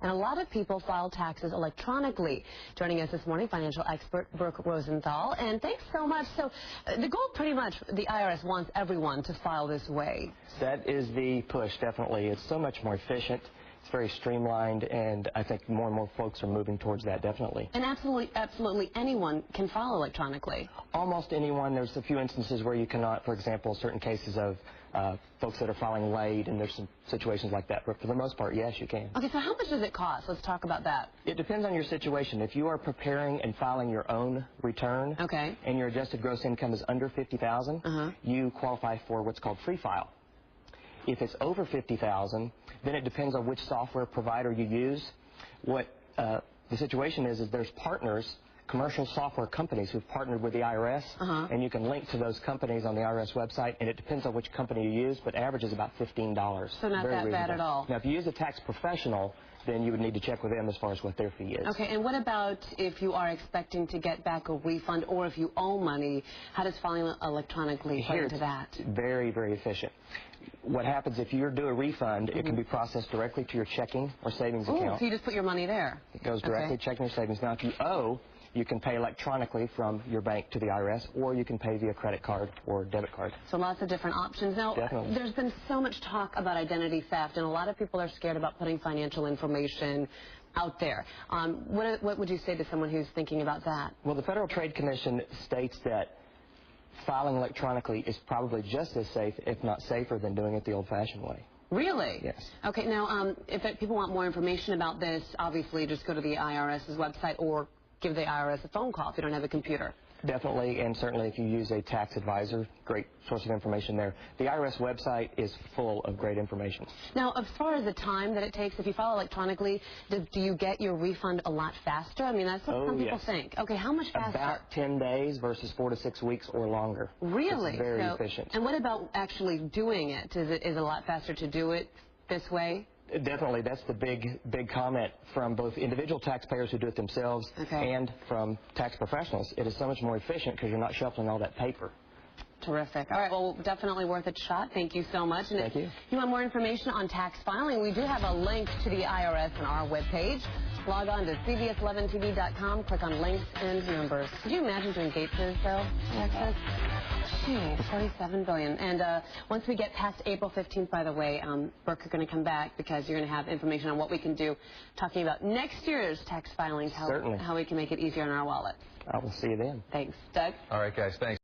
and a lot of people file taxes electronically. Joining us this morning, financial expert Burk Rosenthal. And thanks so much. So the goal, pretty much, the IRS wants everyone to file this way. That is the push, definitely. It's so much more efficient. It's very streamlined, and I think more and more folks are moving towards that, definitely. And absolutely anyone can file electronically. Almost anyone. There's a few instances where you cannot, for example, certain cases of folks that are filing late, and there's some situations like that. But for the most part, yes, you can. Okay, so how much does it cost? Let's talk about that. It depends on your situation. If you are preparing and filing your own return, okay, and your adjusted gross income is under $50,000, you qualify for what's called free file. If it's over $50,000, then it depends on which software provider you use. What the situation is there's partners, commercial software companies who've partnered with the IRS, and you can link to those companies on the IRS website, and it depends on which company you use, but average is about $15. So not that bad at all. Now, if you use a tax professional, then you would need to check with them as far as what their fee is. Okay, and what about if you are expecting to get back a refund, or if you owe money? How does filing electronically play into that? Very, very efficient. What happens if you do a refund, it can be processed directly to your checking or savings account. So you just put your money there. It goes directly to checking or savings. Now, if you owe, you can pay electronically from your bank to the IRS, or you can pay via credit card or debit card. So lots of different options. Now, there's been so much talk about identity theft, and a lot of people are scared about putting financial information out there. What would you say to someone who's thinking about that? Well, the Federal Trade Commission states that filing electronically is probably just as safe, if not safer, than doing it the old-fashioned way. Really? Yes. Okay, now, if people want more information about this, obviously just go to the IRS's website or give the IRS a phone call if you don't have a computer. Definitely, and certainly if you use a tax advisor, great source of information there. The IRS website is full of great information. Now, as far as the time that it takes, if you file electronically, do you get your refund a lot faster? I mean, that's what some people think. Okay, how much faster? About 10 days versus 4 to 6 weeks or longer. Really? It's very efficient. And what about actually doing it? Is it a lot faster to do it this way? Definitely. That's the big comment from both individual taxpayers who do it themselves and from tax professionals. It is so much more efficient because you're not shuffling all that paper. Terrific. All right, well, definitely worth a shot. Thank you so much. And Thank you. If you want more information on tax filing, we do have a link to the IRS on our webpage. Log on to cbs11tv.com, click on links and numbers. Could you imagine doing Gates' though? Texas? 47 billion. And once we get past April 15th, by the way, Burk, you're going to come back because you're going to have information on what we can do, talking about next year's tax filings, how we can make it easier on our wallet. I will see you then. Thanks. Doug? All right, guys, thanks.